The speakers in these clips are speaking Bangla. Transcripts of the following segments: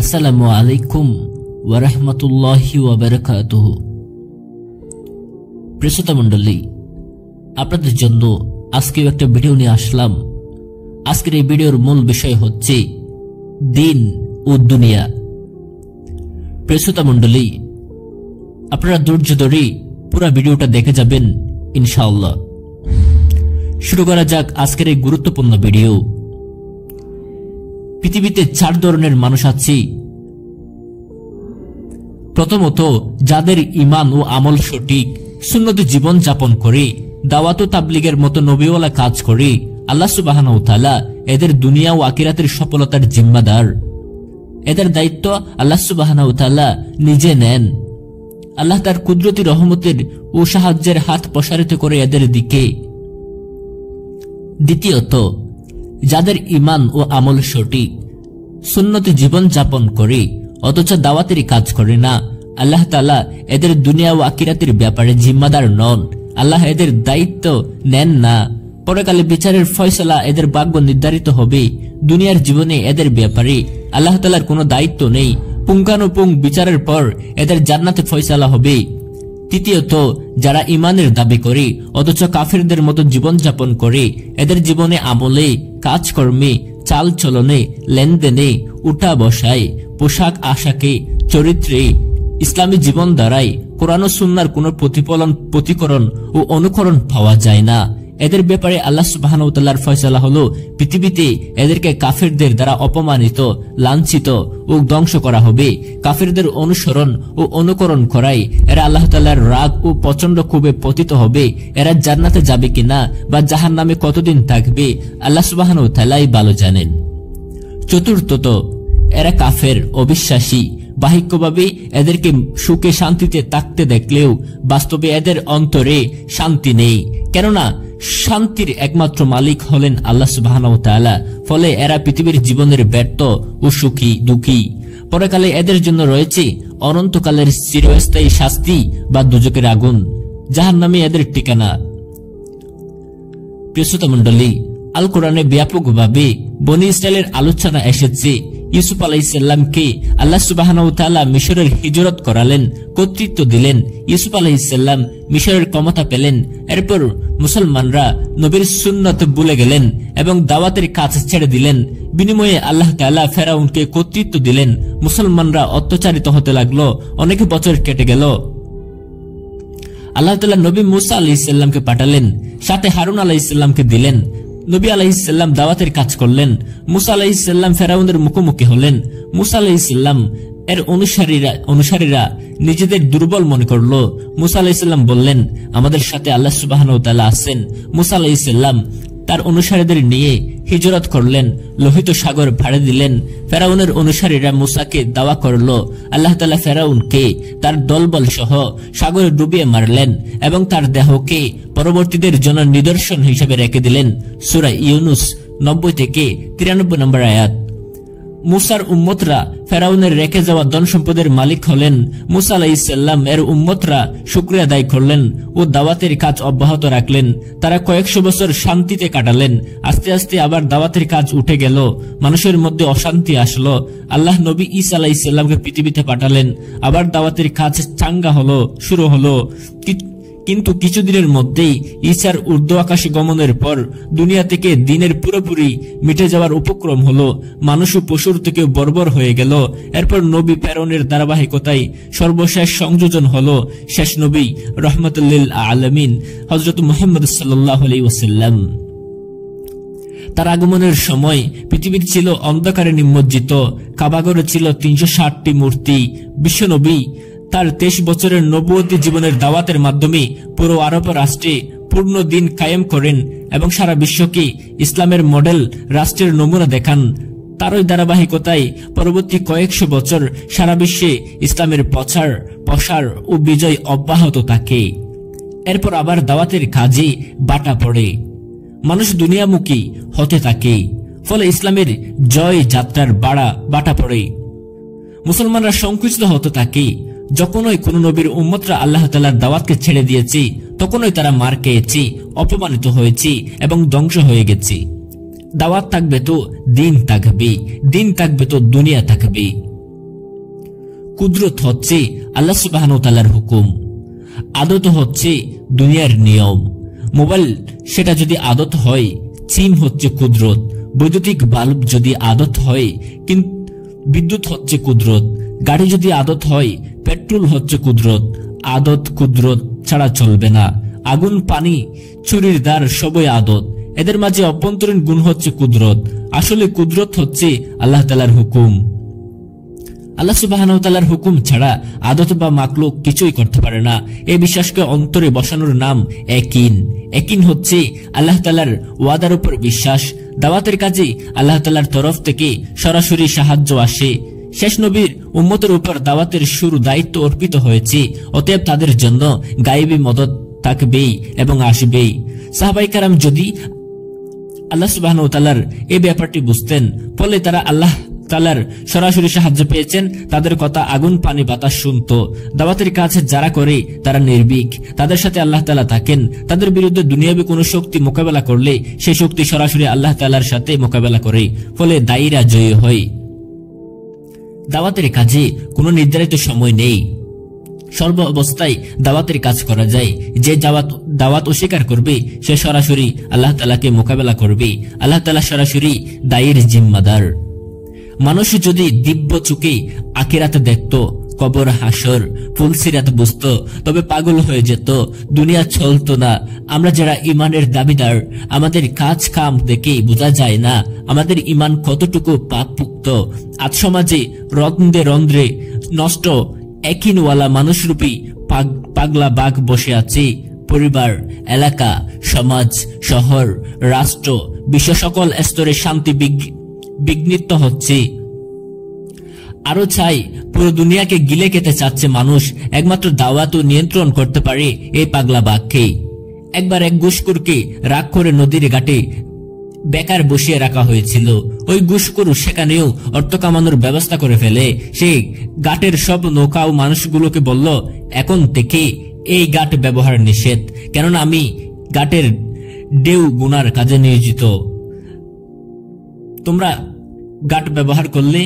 আসসালামু আলাইকুম ওয়া রাহমাতুল্লাহি ওয়া বারাকাতুহু। প্রিয় মণ্ডলী, আপনাদের জন্য আজকে একটা ভিডিও নিয়ে আসলাম। আজকের এই ভিডিওর মূল বিষয় হচ্ছে দিন ও দুনিয়া। প্রিয় মণ্ডলী, আপনারা ধৈর্য ধরে পুরো ভিডিওটা দেখে যাবেন ইনশাআল্লাহ। শুরু করা যাক আজকের এই গুরুত্বপূর্ণ ভিডিও। পৃথিবীতে 4 ধরনের মানুষ আছে। প্রথমত, যাদের ঈমান ও আমল সঠিক, সুন্নতি জীবন যাপন করে, দাওয়াত ও তাবলীগের মতো নবীওয়ালা কাজ করে, আল্লাহ সুবহানাহু ওয়া তাআলা এদের দুনিয়া ও আখিরাতের সফলতার জিম্মাদার। এদের দায়িত্ব আল্লাহ সুবহানাহু ওয়া তাআলা নিজে নেন। আল্লাহ তার কুদরতি রহমতের ও সাহায্যের হাত প্রসারিত করে এদের দিকে। দ্বিতীয়ত, যাদের ঈমান ও আমল সঠিক, সুন্নতি জীবন যাপন করে অথচ দাওয়াতের কাজ করে না, আল্লাহ তাআলা এদের দুনিয়া ও আখিরাতের ব্যাপারে জিম্মাদার নন। আল্লাহ এদের দায়িত্ব নেন না। পরকালে বিচারের ফয়সালা এদের ভাগ্য নির্ধারিত হবে। দুনিয়ার জীবনে এদের ব্যাপারে আল্লাহ তাআলার কোনো দায়িত্ব নেই। পুঙ্খানুপুঙ্খ বিচারের পর এদের জান্নাতে ফয়সালা হবে। তৃতীয়ত, যারা ঈমানের দাবি করে অথচ কাফিরদের মতো জীবন যাপন করে, এদের জীবনে আমলে, কাজকর্মে, চাল চলনে, লেনদেনে, উঠা বসায়, পোশাক আশাকে, চরিত্রে, ইসলামী জীবন দ্বারায় কোরআন ও সুন্নাহর কোনো প্রতিকরণ ও অনুকরণ পাওয়া যায় না। এদের ব্যাপারে আল্লাহ সুবহানাহু ওয়া তাআলার ফয়সালা হলো পৃথিবীতে এদেরকে কাফিরদের দ্বারা অপমানিত, লাঞ্ছিত ও ধ্বংস করা হবে। কাফিরদের অনুসরণ ও অনুকরণ করায় এরা আল্লাহ তাআলার রাগ ও প্রচন্ড ক্ষোভে পতিত হবে। এরা জান্নাতে যাবে কিনা বা জাহান্নামে কতদিন থাকবে আল্লাহ সুবহানাহু ওয়া তাআলাই ভালো জানেন। চতুর্থত, এরা কাফের, অবিশ্বাসী। বাহ্যিকভাবে এদেরকে সুখে শান্তিতে থাকতে দেখলেও বাস্তবে এদের অন্তরে শান্তি নেই। কেননা শান্তির একমাত্র মালিক হলেন আল্লাহ সুবহানাহু ওয়া তাআলা। ফলে এরা পৃথিবীর জীবনের ব্যর্থ ও দুঃখী। পরকালে এদের জন্য রয়েছে অনন্তকালের চিরস্থায়ী শাস্তি বা দুজকের আগুন। জাহান্নামে এদের ঠিকানা। প্রিয় মণ্ডলী, আল কোরআনে ব্যাপকভাবে বনী ইসরায়েলের আলোচনা এসেছে। ইউসুফ আলাইহিস সালামকে আল্লাহ সুবহানাহু ওয়া তাআলা মিশরের হিজরত করালেন, কর্তৃত্ব দিলেন। ইউসুফ আলাইহিস সালাম মিশরের ক্ষমতা পেলেন। এরপর মুসলমানরা নবীর সুন্নাত ভুলে গেলেন এবং দাওয়াতের কাজ ছেড়ে দিলেন। বিনিময়ে আল্লাহ তাআলা ফেরাউনকে কর্তৃত্ব দিলেন। মুসলমানরা অত্যাচারিত হতে লাগলো। অনেক বছর কেটে গেল। আল্লাহ তাআলা নবী মুসা আলাইহিস সালামকে পাঠালেন, সাথে হারুন আলাইহিস সালামকে দিলেন। নবী আলাইহিস সালাম দাওয়াতের কাজ করলেন। মুসা আলাইহিস সালাম ফেরাউনের মুখোমুখি হলেন। মুসা আলাইহিস সালাম এর অনুসারীরা নিজেদের দুর্বল মনে করল। মুসা আলাইহিস সালাম বললেন, আমাদের সাথে আল্লাহ সুবহানাহু ওয়া তাআলা আছেন। মুসা আলাইহিস সালাম তার অনুসারীদের নিয়ে হিজরত করলেন, লোহিত সাগর পাড়ি দিলেন। ফেরাউনের অনুসারীরা মুসাকে দাওয়া করল। আল্লাহ তাআলা ফেরাউনকে তার দলবল সহ সাগরে ডুবিয়ে মারলেন এবং তার দেহকে পরবর্তীদের জন্য নিদর্শন হিসেবে রেখে দিলেন। সূরা ইউনুস 90 থেকে 93 নম্বর আয়াত। মুসার উম্মতরা ফেরাউনের রেখে যাওয়া ধন সম্পদের মালিক হলেন। মুসা আলাইহিস সালাম এর উম্মতরা শুকরিয়া আদায় করলেন ও দাওয়াতের কাজ অব্যাহত রাখলেন। তারা কয়েকশো বছর শান্তিতে কাটালেন। আস্তে আস্তে আবার দাওয়াতের কাজ উঠে গেল। মানুষের মধ্যে অশান্তি আসলো। আল্লাহ নবী ঈসা আলাইহিস সালামকে পৃথিবীতে পাঠালেন। আবার দাওয়াতের কাজ চাঙ্গা শুরু হলো। কিন্তু কিছুদিনের মধ্যেই ঈসার ঊর্ধ্ব আকাশে গমনের পর দুনিয়া থেকে দিনের পুরোপুরি মিটে যাওয়ার উপক্রম হলো। মানুষ ও পশুর থেকে বর্বর হয়ে গেল। এরপর নবী প্রেরণের ধারাবাহিকতায় সর্বশেষ সংযোজন হলো শেষ নবী রাহমাতুল লিল আলামিন হযরত মুহাম্মদ সাল্লাল্লাহু আলাইহি ওয়াসাল্লাম। তার আগমনের সময় পৃথিবী ছিল অন্ধকারে নিমজ্জিত। কাবাগরে ছিল 360টি মূর্তি। বিশ্বনবী তার 23 বছরের নবুয়তি জীবনের দাওয়াতের মাধ্যমে পুরো আরব রাষ্ট্রে পূর্ণ দিন কায়েম করেন এবং সারা বিশ্বকে ইসলামের মডেল রাষ্ট্রের নমুনা দেখান। তারই ধারাবাহিকতায় পরবর্তী কয়েকশো বছর সারা বিশ্বে ইসলামের প্রসার ও বিজয় অব্যাহত থাকে। এরপর আবার দাওয়াতের কাজে বাটা পড়ে। মানুষ দুনিয়ামুখী হতে থাকে। ফলে ইসলামের জয় যাত্রার বাটা পড়ে। মুসলমানরা সংকুচিত হতে থাকে। যখনই কোন নবীর উম্মতরা আল্লাহ তাআলার দাওয়াতকে ছেড়ে দিয়েছে, তখনই তারা মার খেয়েছে, অপমানিত হয়েছে এবং ধ্বংস হয়ে গেছে। দাওয়াত থাকবে তো দিন থাকবে, দিন থাকবে তো দুনিয়া থাকবে। কুদরত হচ্ছে আল্লাহ সুবহানাহু ওয়া তাআলার হুকুম, আদত হচ্ছে দুনিয়ার নিয়ম। মোবাইল সেটা যদি আদত হয়, সিম হচ্ছে কুদরত। বৈদ্যুতিক বাল্ব যদি আদত হয়, কিন্তু বিদ্যুৎ হচ্ছে কুদরত। গাড়ি যদি আদত হয়, পেট্রোল হচ্ছে কুদরত। আদত কুদরত ছাড়া চলবে না। আগুন, পানি, ছুরির দ্বার সবই আদত। এদের মাঝে অভ্যন্তরীণ গুণ হচ্ছে কুদরত। আসলে কুদরত হচ্ছে আল্লাহ তাআলার হুকুম। আল্লাহ সুবহানাহু ওয়া তাআলার হুকুম ছাড়া আদত বা মাখলুক কিছুই করতে পারে না। এই বিশ্বাসকে অন্তরে বসানোর নাম ইয়াকিন। ইয়াকিন হচ্ছে আল্লাহ তাআলার ওয়াদার উপর বিশ্বাস। দাওয়াতের কাজে আল্লাহ তাআলার তরফ থেকে সরাসরি সাহায্য আসে। শেষ নবীর উম্মতের উপর দাওয়াতের শুরু দায়িত্ব অর্পিত হয়েছে, অতএব তাদের জন্য গায়েবী মদদ থাকবেই এবং আসবেই। সাহাবায়ে কেরাম যদি আল্লাহ সুবহানাহু ওয়া তাআলার এই ব্যাপারটি বুঝতেন, ফলে তারা আল্লাহ তাআলার সরাসরি সাহায্য পেয়েছেন, তাদের কথা আগুন, পানি, বাতাস শুনত। দাওয়াতের কাজ যারা করে তারা নির্ভীক, তাদের সাথে আল্লাহ তাআলা থাকেন। তাদের বিরুদ্ধে দুনিয়াবী কোনো শক্তি মোকাবেলা করলে সেই শক্তি সরাসরি আল্লাহ তাআলার সাথে মোকাবেলা করে, ফলে দায়ীরা জয়ী হয়। দাওয়াতের কাজে কোনো নির্ধারিত সময় নেই, সর্ব অবস্থায় দাওয়াতের কাজ করা যায়। যে দাওয়াত অস্বীকার করবে সে সরাসরি আল্লাহ তাআলাকে মোকাবেলা করবে। আল্লাহ তাআলা সরাসরি দায়ীর জিম্মাদার। মানুষ যদি দিব্য চোখে আখিরাত দেখত, কবর, হাসর, ফুলসিরাত বুঝত, তবে পাগল হয়ে যেত, দুনিয়া চলতো না। আমরা যারা ইমানের দাবিদার, আমাদের কাজ কাম দেখে বোঝা যায় না আমাদের ইমান কতটুকু পাপমুক্ত। আজ সমাজে রন্ধ্রে রন্ধ্রে নষ্ট ইয়াকিনওয়ালা মানুষরূপী পাগলা বাঘ বসে আছে। পরিবার, এলাকা, সমাজ, শহর, রাষ্ট্র, বিশ্ব সকল স্তরে শান্তি বিঘ্নিত হচ্ছে। আরো চাই, পুরো দুনিয়াকে গিলে খেতে চাচ্ছে মানুষ। একমাত্র দাওয়াত ও নিয়ন্ত্রণ করতে পারে এই পাগলা বাঘকে। একবার এক ঘুষখোরকে রাগ করে নদীর ঘাটে বেকার বসিয়ে রাখা হয়েছিল। ওই ঘুষখোর সেখানেও অর্থ কামানোর ব্যবস্থা করে ফেলে। সে ঘাটের সব নৌকা ও মানুষগুলোকে বলল, এখন থেকে এই ঘাট ব্যবহার নিষেধ, কেননা আমি ঘাটের ঢেউ গুনার কাজে নিয়োজিত। তোমরা ঘাট ব্যবহার করলে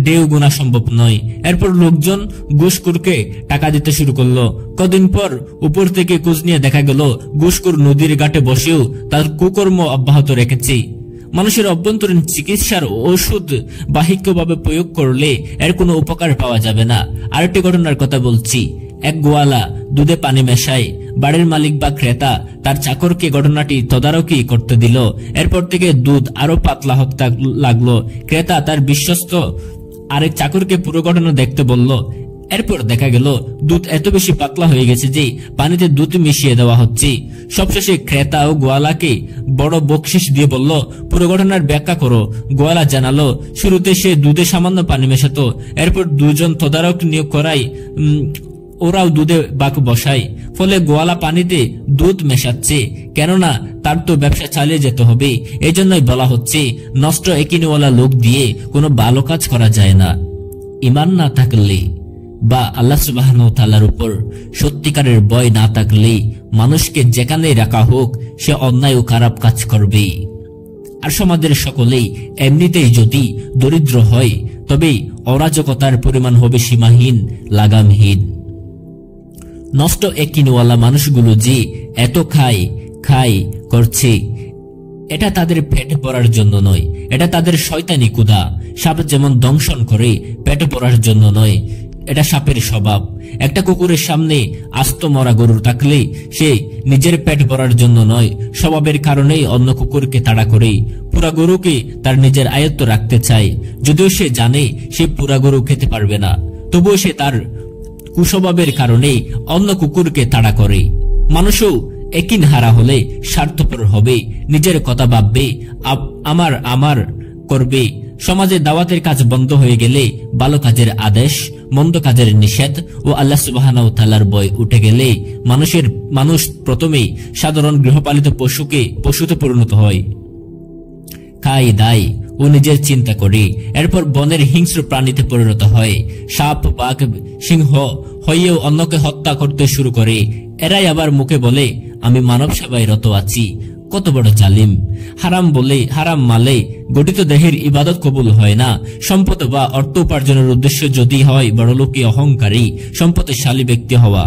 ঢেউ গোনা সম্ভব নয়। এরপর লোকজন ঘুষখোরকে টাকা দিতে শুরু করলো। কদিন পর উপর থেকে খোঁজ নিয়ে দেখা গেল ঘুষখোর নদীর ঘাটে বসেও তার কুকর্ম অব্যাহত রেখেছে। মানুষের অভ্যন্তরীণ চিকিৎসার ওষুধ বাহিকভাবে প্রয়োগ করলে এর কোনো উপকার পাওয়া যাবে না। আরেকটি ঘটনার কথা বলছি। এক গোয়ালা দুধে পানি মেশায়। বাড়ির মালিক বা ক্রেতা তার চাকরকে ঘটনাটি তদারকি করতে দিল। এরপর থেকে দুধ আরো পাতলা হতে লাগলো। ক্রেতা তার বিশ্বস্ত আরেক চাকরকে পুরো ঘটনা দেখতে বলল। এরপর দেখা গেল দুধ এত বেশি পাতলা হয়ে গেছে যে পানিতে দুধ মিশিয়ে দেওয়া হচ্ছে। সবশেষে ক্রেতা ও গোয়ালাকে বড় বকশিশ দিয়ে বলল, পুরো ঘটনার ব্যাখ্যা করো। গোয়ালা জানালো, শুরুতে সে দুধে সামান্য পানি মেশাতো, এরপর দুজন তদারক নিয়োগ করায় ওরাও দুধে বাক বসায়। ফলে গোয়ালা পানিতে দুধ মেশাচ্ছে, কেননা তার তো ব্যবসা চালিয়ে যেতে হবে। এই জন্যই বলা হচ্ছে, নষ্ট ইয়াকিনওয়ালা লোক দিয়ে কোনো ভালো কাজ করা যায় না। ঈমান না থাকলে বা আল্লাহ সুবহানাহু ওয়া তাআলার উপর সত্যিকারের ভয় না থাকলে মানুষকে যেখানে রাখা হোক সে অন্যায় ও খারাপ কাজ করবে। আর সমাজের সকলেই এমনিতেই যদি দরিদ্র হয়, তবে অরাজকতার পরিমাণ হবে সীমাহীন, লাগামহীন। নষ্ট ইয়াকিনওয়ালা মানুষগুলো যে এত খায় করছে, এটা তাদের পেট ভরার জন্য নয়, এটা তাদের শয়তানি ক্ষুধা। সাপ যেমন দংশন করে পেট ভরার জন্য নয়, এটা সাপের স্বভাব। একটা কুকুরের সামনে আস্ত মরা গরু থাকলে সে নিজের পেট ভরার জন্য নয়, স্বভাবের কারণেই অন্য কুকুরকে তাড়া করে পুরা গরুকে তার নিজের আয়ত্ত রাখতে চায়। যদিও সে জানে সে পুরা গরু খেতে পারবে না, তবুও সে তার কুস্বভাবের কারণে অন্য কুকুরকে তাড়া করে। মানুষও ইয়াকিন হারা হলে স্বার্থপর হবে, নিজের কথা ভাববে, আমার করবে। সমাজে দাওয়াতের কাজ বন্ধ হয়ে গেলে, ভালো কাজের আদেশ, মন্দ কাজের নিষেধ ও আল্লাহ সুবহানাহু ওয়া তাআলার ভয় উঠে গেলে মানুষ প্রথমেই সাধারণ গৃহপালিত পশুতে পরিণত হয়। খায়, দায় ও নিজের চিন্তা করে, এরপর বনের হিংস্র প্রাণীতে পরিণত হয়। সাপ, বাঘ, সিংহ হয়েও অন্যকে হত্যা করতে শুরু করে। এরাই আবার মুখে বলে, আমি মানব সেবায় রত আছি। কত বড় জালিম। হারাম মালে গঠিত দেহের ইবাদত কবুল হয় না। সম্পদ বা অর্থ উপার্জনের উদ্দেশ্য যদি হয় বড়লোকী, অহংকারী, সম্পত্তিশালী ব্যক্তি হওয়া,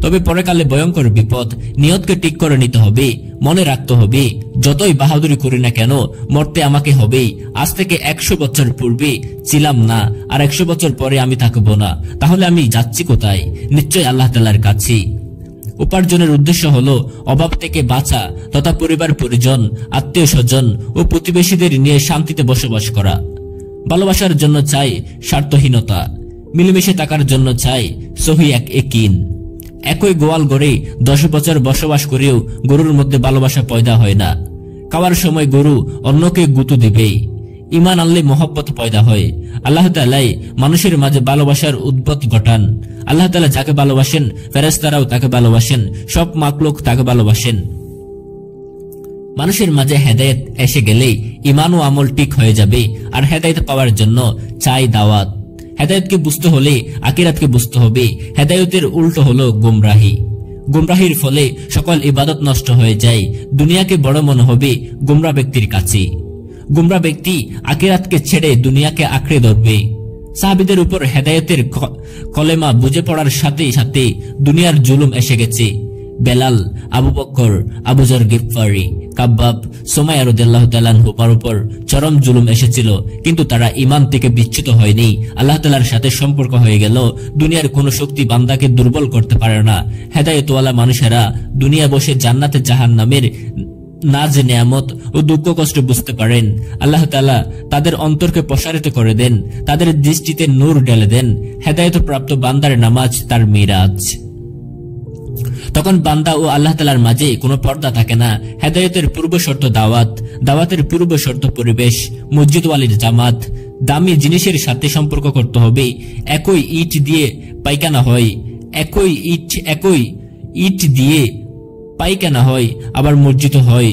তবে পরকালে ভয়ঙ্কর বিপদ। নিয়তকে ঠিক করে নিতে হবে, মনে রাখতে হবে, যতই বাহাদুরি করি না কেন মরতে আমাকে হবেই। আজ থেকে 100 বছর পূর্বে ছিলাম না, আর 100 বছর পরে আমি থাকবো না। তাহলে আমি যাচ্ছি কোথায়? নিশ্চয় আল্লাহ তাআলার কাছে। উপার্জনের উদ্দেশ্য হলো অভাব থেকে বাঁচা তথা পরিবার পরিজন, আত্মীয় স্বজন ও প্রতিবেশীদের নিয়ে শান্তিতে বসবাস করা। ভালোবাসার জন্য চাই স্বার্থহীনতা, মিলেমিশে থাকার জন্য চাই সহি একিন। একই গোয়াল ঘরে 10 বছর বসবাস করেও গরুর মধ্যে ভালোবাসা পয়দা হয় না। খাওয়ার সময় গরু অন্যকে গুঁতো দিবে। ইমান আনলে মহব্বত পয়দা হয়। আল্লাহ তাআলাই মানুষের মাঝে ভালোবাসার উদ্ভব ঘটান। আল্লাহ তাআলা যাকে ভালোবাসেন ফেরেশতারাও তাকে ভালোবাসেন, সব মাখলুক তাকে ভালোবাসেন। মানুষের মাঝে হেদায়েত এসে গেলে ইমান ও আমল ঠিক হয়ে যাবে। আর হেদায়েত পাওয়ার জন্য চাই দাওয়াত। হেদায়েতকে বুঝতে হলে আখিরাতকে বুঝতে হবে। হেদায়েতের উল্টো হলো গুমরাহি। গুমরাহির ফলে সকল ইবাদত নষ্ট হয়ে যায়। দুনিয়াকে বড় মনে হবে গুমরা ব্যক্তির কাছে। গুমরা ব্যক্তি আখিরাতকে ছেড়ে দুনিয়াকে আঁকড়ে ধরবে। সাহাবীদের উপর হেদায়েতের কলেমা বুঝে পড়ার সাথে সাথে দুনিয়ার জুলুম এসে গেছে। বেলাল, আবু বকর, আবু যর গিফারি, কাব্বাব, সুমাইয়া রাদিয়াল্লাহু তাআলা আনহুর উপর চরম জুলুম এসেছিল, কিন্তু তারা ঈমান থেকে বিচ্যুত হয়নি। আল্লাহ তাআলার সাথে সম্পর্ক হয়ে গেল। দুনিয়ার কোনো শক্তি বান্দাকে দুর্বল করতে পারে না। হেদায়েতওয়ালা মানুষেরা দুনিয়া বসে জান্নাতে জাহান্নামের নাজ নেয়ামত ও দুঃখ কষ্ট বুঝতে পারেন। আল্লাহ তাআলা তাদের অন্তরকে প্রসারিত করে দেন, তাদের দৃষ্টিতে নূর ঢেলে দেন। হেদায়েত প্রাপ্ত বান্দার নামাজ তার মিরাজ। তখন বান্দা ও আল্লাহ তাআলার মাঝে কোনো পর্দা থাকে না। হেদায়েতের পূর্ব শর্ত দাওয়াত, দাওয়াতের পূর্ব শর্ত পরিবেশ, মসজিদ ওয়ালির জামাত। দামি জিনিসের সাথে সম্পর্ক করতে হবে। একই ইট দিয়ে পায়খানা হয়, একই ইট দিয়ে পায়খানা হয়, আবার মসজিদ হয়।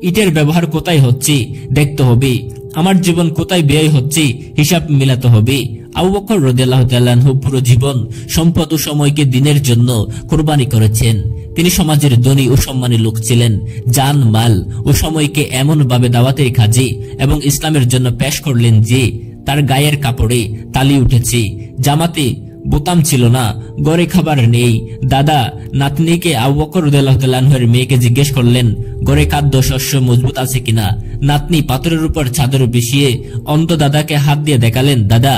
ইটের ব্যবহার কোথায় হচ্ছে দেখতে হবে। আমার জীবন কোথায় ব্যয় হচ্ছে হিসাব মিলাতে হবে। আবু বকর রাদিয়াল্লাহু তাআলা আনহু পুরো জীবন সম্পদ ও সময়কে দ্বীনের জন্য কুরবানি করেছেন। তিনি সমাজের ধনী ও সম্মানী লোক ছিলেন। জান, মাল ও সময়কে এমন ভাবে দাওয়াতের কাজে এবং ইসলামের জন্য পেশ করলেন যে তার গায়ের কাপড়ে তালি উঠেছে, জামাতে বোতাম ছিল না, ঘরে খাবার নেই। দাদা নাতনিকে আবু বকর রাদিয়াল্লাহু তাআলা আনহুর মেয়েকে জিজ্ঞেস করলেন ঘরে খাদ্য শস্য মজবুত আছে কিনা। নাতনি পাথরের উপর চাদর বিছিয়ে অন্ধ দাদাকে হাত দিয়ে দেখালেন। দাদা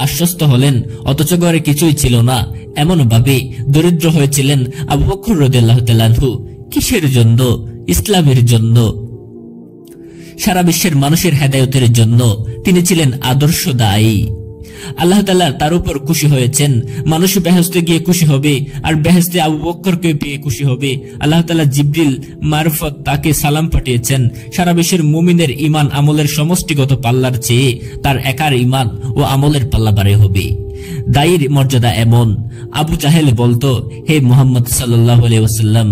আশ্বস্ত হলেন, অথচ ঘরে কিছুই ছিল না। এমন ভাবে দরিদ্র হয়েছিলেন আবু বকর রাদিয়াল্লাহু তাআলা আনহু। কিসের জন্য? ইসলামের জন্য, সারা বিশ্বের মানুষের হেদায়েতের জন্য। তিনি ছিলেন আদর্শ দায়ী। আল্লাহ তাআলা তার উপর খুশি হয়েছেন। মানুষ বেহেশতে গিয়ে খুশি হবে, আর বেহেশতে আবু বকরকে পেয়ে খুশি হবে। আল্লাহ তাআলা জিবরিল মারফত তাকে সালাম পাঠিয়েছেন। সারা বিশ্বের মুমিনের ঈমান আমলের সমষ্টিগত পাল্লার চেয়ে তার একার ঈমান ও আমলের পাল্লা বাড়ে হবে। দায়ীর মর্যাদা এমন। আবু জাহেল বলতো, হে মুহাম্মদ সাল্লাল্লাহু আলাইহি ওয়াসাল্লাম,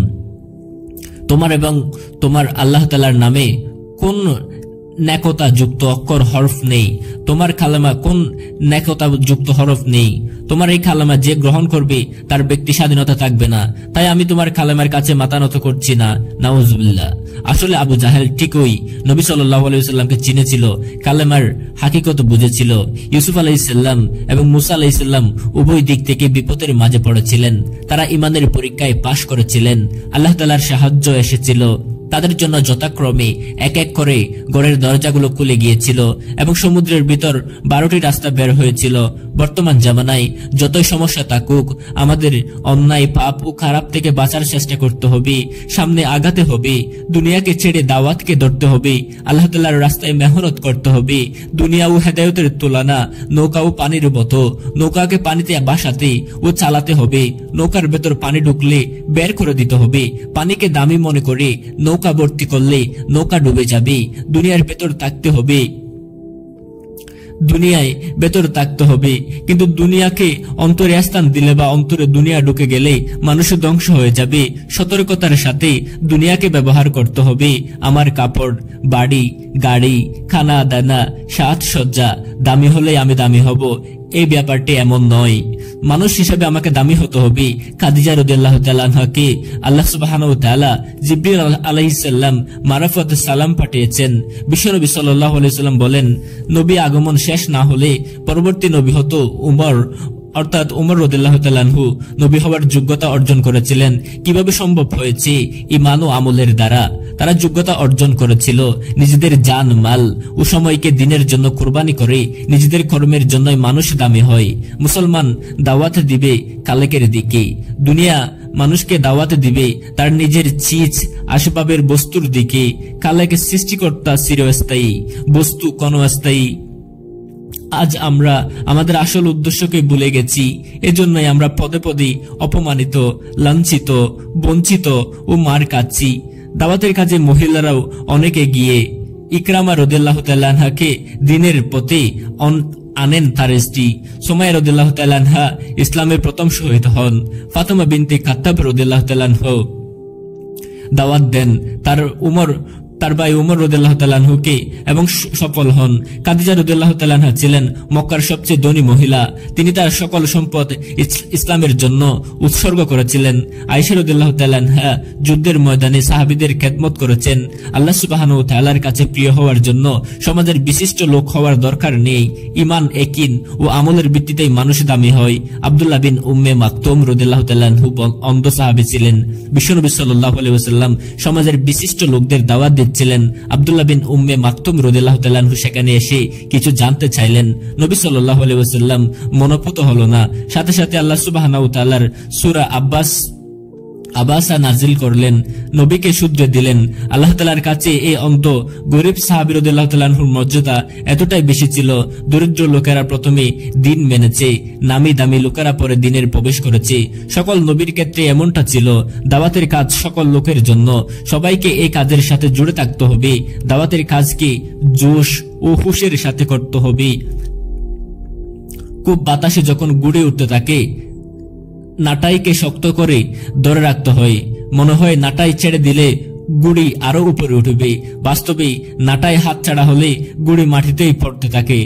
তোমার এবং তোমার আল্লাহ তাআলার নামে কোন নেকতা যুক্ত অক্ষর হরফ নেই। তোমার কালেমা কোন নেকতা যুক্ত হরফ নেই। তোমার এই কালেমা যে গ্রহণ করবে তার ব্যক্তি স্বাধীনতা থাকবে না। তাই আমি তোমার কালেমার কাছে মাথা নত করছি না। নাউজুবিল্লাহ। আসলে আবু জাহেল ঠিকই নবী সাল্লাল্লাহু আলাইহি ওয়াসাল্লামকে চিনেছিল, কালেমার হাকিকত বুঝেছিল। ইউসুফ আলাইহিস সালাম এবং মুসা আলাইহিস সালাম উভয় দিক থেকে বিপদের মাঝে পড়েছিলেন। তারা ঈমানের পরীক্ষায় পাশ করেছিলেন। আল্লাহ তাআলার সাহায্য এসেছিল। তাদের জন্য যথাক্রমে এক এক করে ঘরের দরজাগুলো খুলে গিয়েছিল এবং সমুদ্রের ভিতর 12টি রাস্তা বের হয়েছিল। বর্তমান জামানায় যতই সমস্যা থাকুক, আমাদের অন্যায়, পাপ ও খারাপ থেকে বাঁচার চেষ্টা করতে হবে, সামনে আগাতে হবে। দুনিয়াকে ছেড়ে দাওয়াতকে ধরতে হবে। আল্লাহ তাআলার রাস্তায় মেহনত করতে হবে। দুনিয়া ও হেদায়েতের তুলনা নৌকা ও পানির মতো। নৌকাকে পানিতে ভাসাতে ও চালাতে হবে। নৌকার ভেতর পানি ঢুকলে বের করে দিতে হবে। পানিকে দামি মনে করে নৌকা ভর্তি করলে নৌকা ডুবে যাবে। দুনিয়ার ভেতর থাকতে হবে, দুনিয়ায় ভেতর থাকতে হবে, কিন্তু দুনিয়াকে অন্তরে স্থান দিলে বা অন্তরে দুনিয়া ঢুকে গেলে মানুষ ধ্বংস হয়ে যাবে। সতর্কতার সাথে দুনিয়াকে ব্যবহার করতে হবে। আমার কাপড়, বাড়ি, গাড়ি, খানা দানা, সাজসজ্জা দামি হলে আমি দামি হব, এই ব্যাপারটি এমন নয়। মানুষ হিসেবে আমাকে দামি হতে হবে। খাদিজা রাদিয়াল্লাহু তাআলা আনহাকে আল্লাহ সুবহানাহু ওয়া তাআলা জিবরিল আলাইহিস সালাম মারফত সালাম পাঠিয়েছেন। বিশ্বনবী সাল্লাল্লাহু আলাইহি ওয়াসাল্লাম বলেন, নবী আগমন শেষ না হলে পরবর্তী নবী হতো উমর, অর্থাৎ উমর রাদিয়াল্লাহু তাআলা আনহু নবী হওয়ার যোগ্যতা অর্জন করেছিলেন। কিভাবে সম্ভব হয়েছে? ঈমান ও আমলের দ্বারা। তারা যোগ্যতা অর্জন করেছিল নিজেদের জান মাল ও সময়কে দিনের জন্য কুরবানি করে। নিজেদের কর্মের জন্যই মানুষ দামি হয়। মুসলমান দাওয়াত দিবে কালেকের দিকে, দুনিয়া মানুষকে দাওয়াত দিবে তার নিজের চিজ আসবাবের বস্তুর দিকে। কালেক সৃষ্টিকর্তা চিরস্থায়ী, বস্তু ক্ষণস্থায়ী। আজ আমরা আমাদের আসল উদ্দেশ্যকে ভুলে গেছি। এজন্যই আমরা পদে পদে অপমানিত, লাঞ্ছিত, বঞ্চিত ও মার খাচ্ছি। দাওয়াতের কাজে মহিলারাও অনেক এগিয়ে। ইকরামা রাদিয়াল্লাহু তাআলা আনহাকে দিনের পথে আনেন তার স্ত্রী সুমাইয়া রাদিয়াল্লাহু তাআলা আনহা ইসলামের প্রথম শহীদ হন। ফাতেমা বিনতে খাত্তাব রাদিয়াল্লাহু তাআলা আনহা দাওয়াত দেন তার ভাই উমর রাদিয়াল্লাহু তাআলা আনহুকে এবং সফল হন। খাদিজা রাদিয়াল্লাহু তাআলা আনহা ছিলেন মক্কার সবচেয়ে ধনী মহিলা। তিনি তার সকল সম্পদ ইসলামের জন্য উৎসর্গ করেছিলেন। আয়েশা রাদিয়াল্লাহু তাআলা আনহা যুদ্ধের ময়দানে সাহাবীদের খেদমত করেছেন। আল্লাহ সুবহানাহু ওয়া তাআলার কাছে প্রিয় হওয়ার জন্য সমাজের বিশিষ্ট লোক হওয়ার দরকার নেই। ঈমান, ইয়াকিন ও আমলের ভিত্তিতেই মানুষ দামি হয়। আব্দুল্লাহ বিন উম্মে মাকতুম রাদিয়াল্লাহু তাআলা আনহু অন্ধ সাহাবী ছিলেন। বিশ্বনবী সাল্লাল্লাহু আলাইহি ওয়াসাল্লাম সমাজের বিশিষ্ট লোকদের দাওয়াত ছিলেন। আব্দুল্লাহ বিন উম্মে মাকতুম রাদিয়াল্লাহু তাআলা আনহু সেখানে এসে কিছু জানতে চাইলেন। নবী সাল্লাল্লাহু আলাইহি ওয়াসাল্লাম মনোপুত হলো না। সাথে সাথে আল্লাহ সুবহানাহু ওয়া তাআলার সূরা আবাসা নাজিল করলেন, নবীকে শুধরে দিলেন। আল্লাহ তাআলার কাছে এই অন্ধ গরিব সাহাবী রাদিয়াল্লাহু তাআলা আনহুর মর্যাদা এতটাই বেশি ছিল, দরিদ্র লোকেরা প্রথমে দিন মেনেছে, নামি দামি লোকেরা পরে দিনের প্রবেশ করেছে। সকল নবীর ক্ষেত্রে এমনটা ছিল। দাওয়াতের কাজ সকল লোকের জন্য, সবাইকে এই কাজের সাথে জুড়ে থাকতে হবে। দাওয়াতের কাজকে জোশ ও হুশের সাথে করতে হবে। খুব বাতাসে যখন গুড়ে উঠতে থাকে, নাটাইকে শক্ত করে ধরে রাখতে হয়। মনে হয় নাটাই ছেড়ে দিলে গুড়ি আরো উপরে উঠবে। বাস্তবে নাটাই হাত ছাড়া হলে গুড়ি মাটিতেই পড়তে থাকে।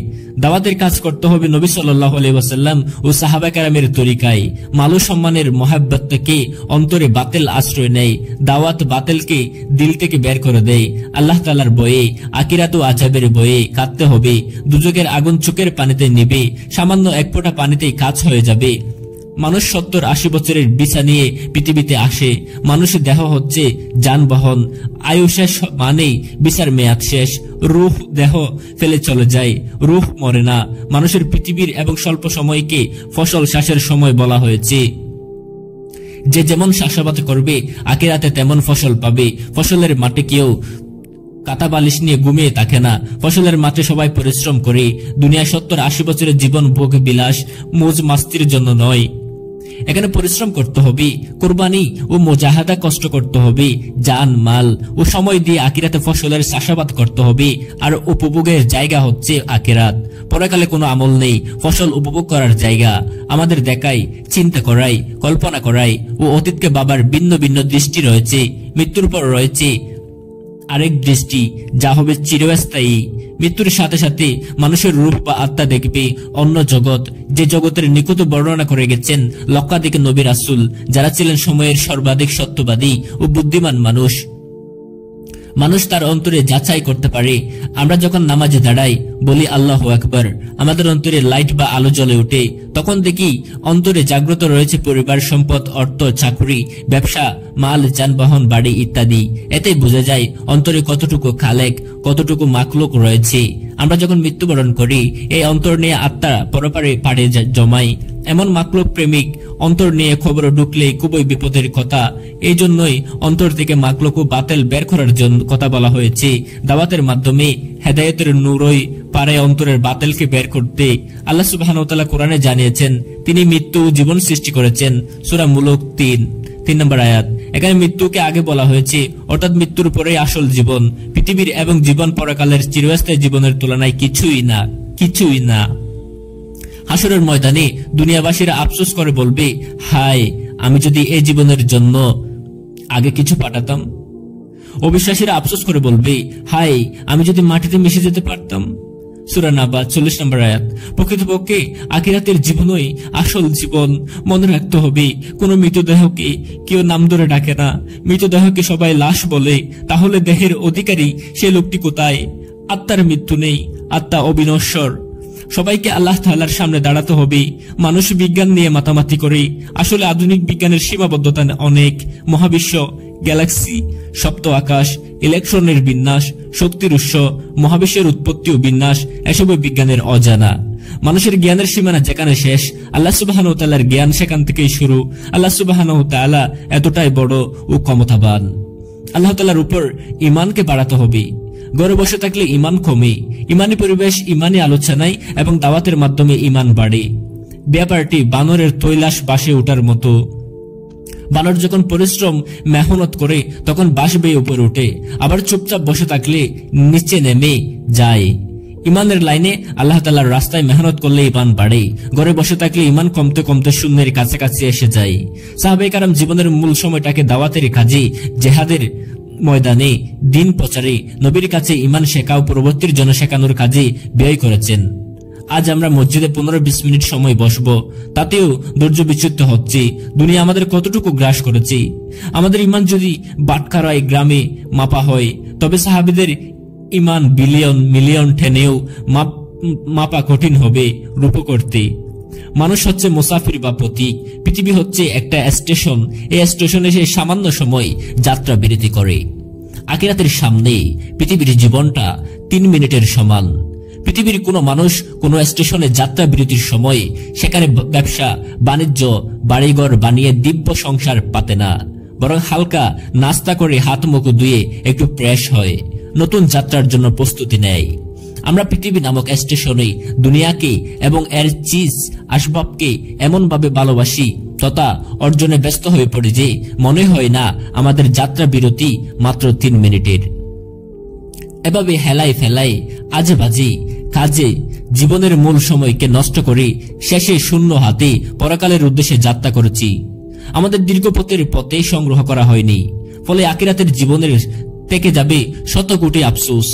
দাওয়াতের কাজ করতে হবে নবী সাল্লাল্লাহু আলাইহি ওয়াসাল্লাম ও সাহাবা কেরামের তরিকায়। মাল সম্মানের মহাব্বত থেকে অন্তরে বাতিল আশ্রয় নেয়। দাওয়াত বাতিলকে দিল থেকে বের করে দেয়। আল্লাহ তাআলার ভয়ে, আখিরাত ও আযাবের ভয়ে কাঁদতে হবে। দুজকের আগুন চোখের পানিতে নিবে, সামান্য এক ফোঁটা পানিতেই কাজ হয়ে যাবে। মানুষ 70-80 বছরের বিছা নিয়ে পৃথিবীতে আসে। মানুষের দেহ হচ্ছে যানবাহন। আয়ু শেষ মানেই বিচার মেয়াদ শেষ। রূহ দেহ ফেলে চলে যায়, রূহ মরে না। মানুষের পৃথিবীর এবং স্বল্প সময়কে ফসল চাষের সময় বলা হয়েছে। যে যেমন চাষাবাদ করবে আখিরাতে তেমন ফসল পাবে। ফসলের মাঠে কেউ কাঁথা বালিশ নিয়ে ঘুমিয়ে থাকে না। ফসলের মাঠে সবাই পরিশ্রম করে। দুনিয়া 70-80 বছরের জীবন ভোগ বিলাস মৌজ মাস্তির জন্য নয়। এখানে পরিশ্রম করতে হবে, কুরবানি ও মুজাহাদা কষ্ট করতে হবে, জান মাল ও সময় দিয়ে আখিরাতে ফসলের চাষাবাদ করতে হবে। আর উপভোগের জায়গা হচ্ছে আখিরাত। পরকালে কোনো আমল নেই, ফসল উপভোগ করার জায়গা। আমাদের দেখাই, চিন্তা করাই, কল্পনা করাই ও অতীতকে বাবার ভিন্ন ভিন্ন দৃষ্টি রয়েছে। মৃত্যুর পর রয়েছে আরেক দৃষ্টি, যা হবে চিরস্থায়ী। মৃত্যুর সাথে সাথে মানুষের রূপ বা আত্মা দেখবে অন্য জগৎ, যে জগতের নিকট বর্ণনা করে গেছেন লক্ষাধিক নবী রাসূল, যারা ছিলেন সময়ের সর্বাধিক সত্যবাদী ও বুদ্ধিমান মানুষ। মানুষ তার অন্তরে যাচাই করতে পারে। আমরা যখন নামাজে দাঁড়াই, বলি আল্লাহু আকবার, আমাদের অন্তরে লাইট বা আলো জ্বলে ওঠে। তখন দেখি অন্তরে জাগ্রত রয়েছে পরিবার, সম্পদ, অর্থ, চাকরি, ব্যবসা, মাল, যানবাহন, বাড়ি ইত্যাদি। এতেই বোঝা যায় অন্তরে কতটুকু খালেক, কতটুকু মাখলুক রয়েছে। আমরা যখন মৃত্যুবরণ করি, এই অন্তর নিয়ে আত্মা পরপারে পাড়ে জমায়। এমন মাকলুক প্রেমিক অন্তর নিয়ে খবর ঢুকলে খুবই বিপদের কথা। এই জন্যই অন্তর থেকে মাকলুক ও বাতিল বের করার জন্য কথা বলা হয়েছে। দাওয়াতের মাধ্যমে হেদায়েতের নূরই পারে অন্তরের বাতিলকে বের করতে। আল্লাহ সুবহানাহু ওয়া তাআলা কোরআনে জানিয়েছেন, তিনি মৃত্যু ও জীবন সৃষ্টি করেছেন। সূরা মুলক 3 নম্বর আয়াত। এখানে মৃত্যুকে আগে বলা হয়েছে, অর্থাৎ মৃত্যুর পরেই আসল জীবন। পৃথিবীর এবং জীবন পরকালের চিরস্থায়ী জীবনের তুলনায় কিছুই না। হাসরের ময়দানে দুনিয়াবাসীরা আফসোস করে বলবে, হায়, আমি যদি এই জীবনের জন্য আগে কিছু পাঠাতাম। অবিশ্বাসীরা আফসোস করে বলবে, হায়, আমি যদি মাটিতে মিশে যেতে পারতাম। সূরা নাবা 40 নম্বর আয়াত। প্রকৃতপক্ষে আখিরাতের জীবনই আসল জীবন। মনে রাখতে হবে, কোন মৃতদেহকে কেউ নাম ধরে ডাকে না। মৃতদেহকে সবাই লাশ বলে। তাহলে দেহের অধিকারী সে লোকটি কোথায়? আত্মার মৃত্যু নেই, আত্মা অবিনশ্বর। সবাইকে আল্লাহ তাআলার সামনে দাঁড়াতে হবে। মানুষ বিজ্ঞান নিয়ে মাতামাতি করে, আসলে আধুনিক বিজ্ঞানের সীমাবদ্ধতা অনেক। মহাবিশ্ব, গ্যালাক্সি, সপ্ত আকাশ, ইলেকট্রনের বিন্যাস, শক্তির উৎস, মহাবিশ্বের উৎপত্তি ও বিন্যাস, এসবই বিজ্ঞানের অজানা। মানুষের জ্ঞানের সীমানা যেখানে শেষ, আল্লাহ সুবহানাহু ওয়া তাআলার জ্ঞান সেখান থেকেই শুরু। আল্লাহ সুবহানাহু ওয়া তাআলা এতটাই বড় ও ক্ষমতাবান। আল্লাহ তাআলার উপর ঈমানকে বাড়াতে হবে। ঘরে বসে থাকলে ঈমান কমে। ঈমানি পরিবেশ, ঈমানি আলোচনায় এবং দাওয়াতের মাধ্যমে ঈমান বাড়ে। ব্যাপারটি বানরের তৈলাস বাসে ওঠার মতো। বানর যখন পরিশ্রম মেহনত করে তখন বাস বেয়ে উপরে ওঠে, আবার চুপচাপ বসে থাকলে নিচে নেমে যায়। ইমানের লাইনে আল্লাহ তাআলার রাস্তায় মেহনত করলে ঈমান বাড়ে। ঘরে বসে থাকলে ঈমান কমতে কমতে শূন্যের কাছাকাছি এসে যায়। সাহাবায়ে কেরাম জীবনের মূল সময়টাকে দাওয়াতের কাজে, জিহাদের ময়দানে, দিন প্রচারে, নবীর কাছে ঈমান শেখা ও পরবর্তীর জন্য শেখানোর কাজে ব্যয় করেছেন। আজ আমরা মসজিদে 15-20 মিনিট সময় বসব, তাতেও ধৈর্য বিচ্যুত হচ্ছে। দুনিয়া আমাদের কতটুকু গ্রাস করেছে। আমাদের ঈমান যদি বাটখারায় গ্রামে মাপা হয়, তবে সাহাবীদের ঈমান বিলিয়ন মিলিয়ন ঠেনেও মাপা কঠিন হবে রূপ করতে। মানুষ হচ্ছে মুসাফির বা পথিক। পৃথিবী হচ্ছে একটা স্টেশন। এই স্টেশনে সে সামান্য সময় যাত্রা বিরতি করে। আখিরাতের সামনে পৃথিবীর জীবনটা 3 মিনিটের সমান। পৃথিবীর কোনো মানুষ কোনো স্টেশনে যাত্রা বিরতির সময় সেখানে ব্যবসা বাণিজ্য বাড়িঘর বানিয়ে দিব্য সংসার পাতে না, বরং হালকা নাস্তা করে হাত মুখ ধুয়ে একটু ফ্রেশ হয়, নতুন যাত্রার জন্য প্রস্তুতি নেয়। আমরা পৃথিবী নামক স্টেশনে দুনিয়াকে এবং এর চিজ আসবাবকে এমন ভাবে ভালোবাসি তথা অর্জনে ব্যস্ত হয়ে পড়ি যে মনে হয় না আমাদের যাত্রা বিরতি মাত্র 3 মিনিটের। এভাবে হেলাই ফেলাই আজে বাজে কাজে জীবনের মূল সময়কে নষ্ট করে শেষে শূন্য হাতে পরকালের উদ্দেশ্যে যাত্রা করেছি। আমাদের দীর্ঘ পথে সংগ্রহ করা হয়নি। ফলে আখিরাতের জীবনের থেকে যাবে শত কোটি আফসোস।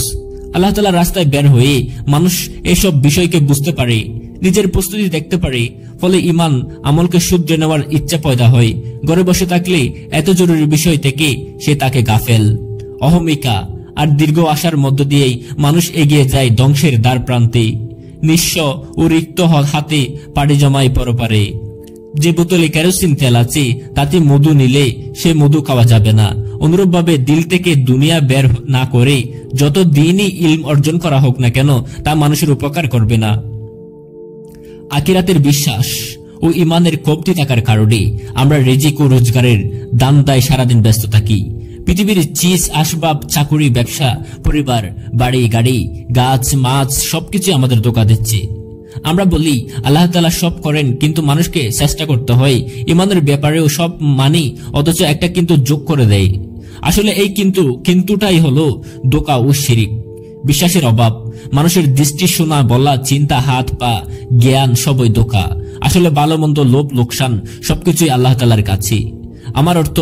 আল্লাহ তাআলার রাস্তায় বের হয়ে মানুষ এসব বিষয়কে বুঝতে পারে, নিজের প্রস্তুতি দেখতে পারে। ফলে ঈমান আমলকে শুধরে নেওয়ার ইচ্ছা পয়দা হয়। ঘরে বসে থাকলে এত জরুরি বিষয় থেকে সে তাকে গাফেল, অহমিকা আর দীর্ঘ আশার মধ্য দিয়েই মানুষ এগিয়ে যায় ধ্বংসের দ্বার প্রান্তে। নিঃস্ব ও রিক্ত হাতে পাড়ি জমায় পরপারে। যে বোতলে কেরোসিন তেল আছে তাতে মধু নিলে সে মধু খাওয়া যাবে না। অনুরূপভাবে দিল থেকে দুনিয়া বের না করে যত দিনই ইলম অর্জন করা হোক না কেন তা মানুষের উপকার করবে না। আখিরাতের বিশ্বাস ও ঈমানের কমতি থাকার কারণে আমরা রিজিক ও রোজগারের দান দায় সারাদিন ব্যস্ত থাকি। পৃথিবীর চিজ আসবাব, চাকুরি, ব্যবসা, পরিবার, বাড়ি গাড়ি, গাছ মাছ সবকিছু আমাদের ধোঁকা দিচ্ছে। আমরা বলি আল্লাহ তাআলা সব করেন, কিন্তু মানুষকে চেষ্টা করতে হয়। ঈমানের ব্যাপারেও সব মানি, অথচ একটা কিন্তু যোগ করে দেয়। আসলে এই কিন্তুটাই হলো ধোঁকা ও শিরিক। বিশ্বাসের অভাব, মানুষের দৃষ্টি, শোনা, বলা, চিন্তা, হাত পা, জ্ঞান সবই ধোঁকা। আসলে ভালো মন্দ, লোভ লোকসান সবকিছুই আল্লাহ তাআলার কাছে। আমার অর্থ,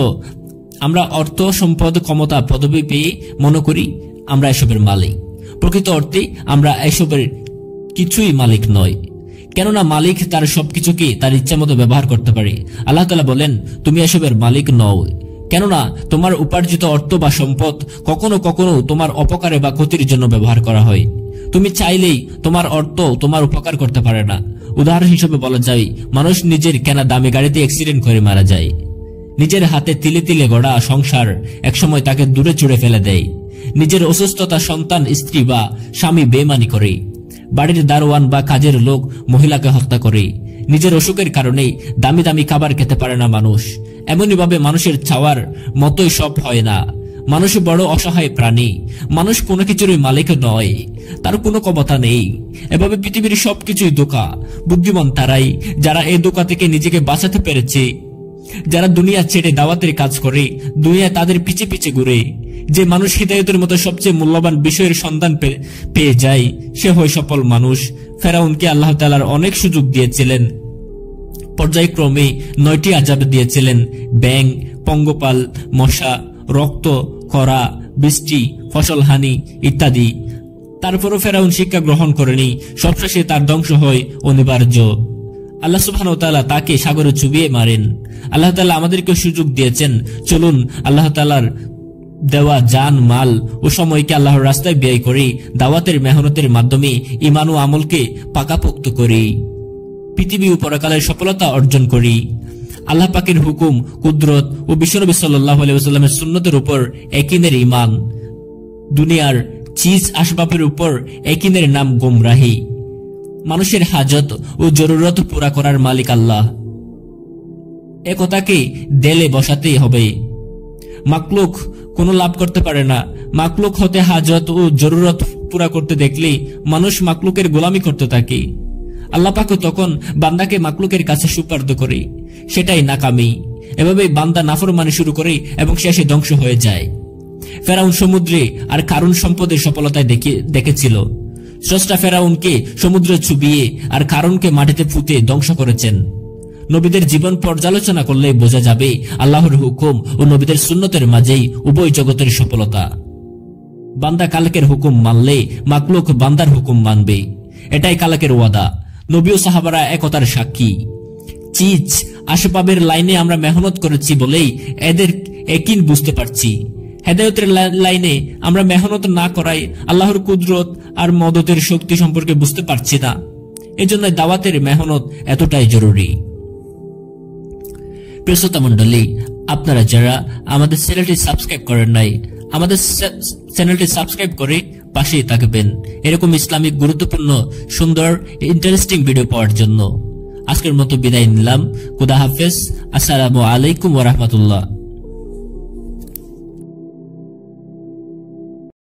আমরা অর্থ সম্পদ ক্ষমতা পদবি পেয়ে মনে করি আমরা এসবের মালিক। প্রকৃত অর্থে আমরা এসবের কিছুই মালিক নয়। কেননা মালিক তার সবকিছুকে তার ইচ্ছা মতো ব্যবহার করতে পারে। আল্লাহ তাআলা বলেন, তুমি এসবের মালিক নও। কেননা তোমার উপার্জিত অর্থ বা সম্পদ কখনো কখনো তোমার অপকারে বা ক্ষতির জন্য ব্যবহার করা হয়। তুমি চাইলেই তোমার অর্থ তোমার উপকার করতে পারে না। উদাহরণ হিসেবে বলা যায়, মানুষ নিজের কেনা দামি গাড়িতে অ্যাক্সিডেন্ট করে মারা যায়। নিজের হাতে তিলে তিলে গড়া সংসার একসময় তাকে দূরে ছুড়ে ফেলে দেয়। নিজের অসুস্থতা সন্তান, স্ত্রী বা স্বামী বেইমানি করে। বাড়ির দারোয়ান বা কাজের লোক মহিলাকে হত্যা করে। নিজের অসুখের কারণে দামি দামি খাবার খেতে পারে না মানুষ। এমনই ভাবে মানুষের চাওয়ার মতোই সব হয় না। মানুষ বড় অসহায় প্রাণী। মানুষ কোনো কিছুরই মালিক নয়, তার কোনো ক্ষমতা নেই। এভাবে পৃথিবীর সবকিছুই ধোঁকা। বুদ্ধিমান তারাই যারা এই ধোঁকা থেকে নিজেকে বাঁচাতে পেরেছে। যারা দুনিয়া ছেড়ে দাওয়াতের কাজ করে, দুনিয়া তাদের পিছে পিছে ঘুরে। যে মানুষ হিদায়াতের মতো সবচেয়ে মূল্যবান বিষয়ের সন্ধান পেয়ে যায়, সে হয় সফল মানুষ। ফেরাউনকে আল্লাহ তাআলার অনেক সুযোগ দিয়েছিলেন, পর্যায়ক্রমে 9টি আযাব দিয়েছিলেন। ব্যাঙ, পঙ্গপাল, মশা, রক্ত, খরা, বৃষ্টি, ফসলহানি ইত্যাদি। তারপরও ফেরাউন শিক্ষা গ্রহণ করেনি, সবশেষে তার ধ্বংস হয় অনিবার্য। আল্লাহ সুবহানাহু ওয়া তাআলা তাকে সাগরে চুবিয়ে মারেন। আল্লাহ তাআলা আমাদেরকে সুযোগ দিয়েছেন, চলুন আল্লাহ তাআলার দেওয়া জান, মাল ও সময়কে আল্লাহর রাস্তায় ব্যয় করি, দাওয়াতের মেহনতের মাধ্যমে ঈমান ও আমলকে পাকাপোক্ত করি, পৃথিবী ও পরকালের সফলতা অর্জন করি। আল্লাহ পাকের হুকুম, কুদরত ও বিশ্বনবী সাল্লাল্লাহু আলাইহি ওয়াসাল্লামের সুন্নতের উপর ইয়াকিনের ঈমান। দুনিয়ার চিজ আসবাবের উপর ইয়াকিনের নাম গোমরাহি। মানুষের হাজত ও জরুরত পুরা করার মালিক আল্লাহ, এ কথাকে দেলে বসাতেই হবে। মাকলুক কোনো লাভ করতে পারে না। মাকলুক হতে হাজত ও জরুরত পুরা করতে দেখলে মানুষ মাকলুকের গোলামি করতে থাকে। আল্লাহ পাক তখন বান্দাকে মাকলুকের কাছে সুপার্দ করে, সেটাই নাকামি। এভাবেই বান্দা নাফরমানি শুরু করে এবং শেষে ধ্বংস হয়ে যায়। ফেরাউন সমুদ্রে আর কারুন সম্পদের সফলতায় দেখেছিল। স্রষ্টা ফেরাউনকে সমুদ্রে চুবিয়ে আর কারুনকে মাটিতে পুঁতে ধ্বংস করেছেন। নবীদের জীবন পর্যালোচনা করলে বোঝা যাবে আল্লাহর হুকুম ও নবীদের সুন্নতের মাঝেই উভয় জগতের সফলতা। বান্দা কালেকের হুকুম মানলে মাকলুক বান্দার হুকুম মানবে, এটাই কালেকের ওয়াদা। নবী ও সাহাবারা একতার সাক্ষী। চিজ আসবাবের লাইনে আমরা মেহনত করেছি বলেই এদের একিন বুঝতে পারছি। হেদায়েতের লাইনে আমরা মেহনত না করাই আল্লাহর কুদরত আর মদতের শক্তি সম্পর্কে বুঝতে পারছি না। এজন্য দাওয়াতের মেহনত এতটাই জরুরি। প্রিয় শ্রোতা মণ্ডলী, আপনারা যারা আমাদের চ্যানেলটি সাবস্ক্রাইব করেন নাই, আমাদের চ্যানেলটি সাবস্ক্রাইব করে পাশেই থাকবেন এরকম ইসলামিক গুরুত্বপূর্ণ, সুন্দর, ইন্টারেস্টিং ভিডিও পাওয়ার জন্য। আজকের মতো বিদায় নিলাম। খোদা হাফেজ। আসসালামু আলাইকুম ওয়া রাহমাতুল্লাহ।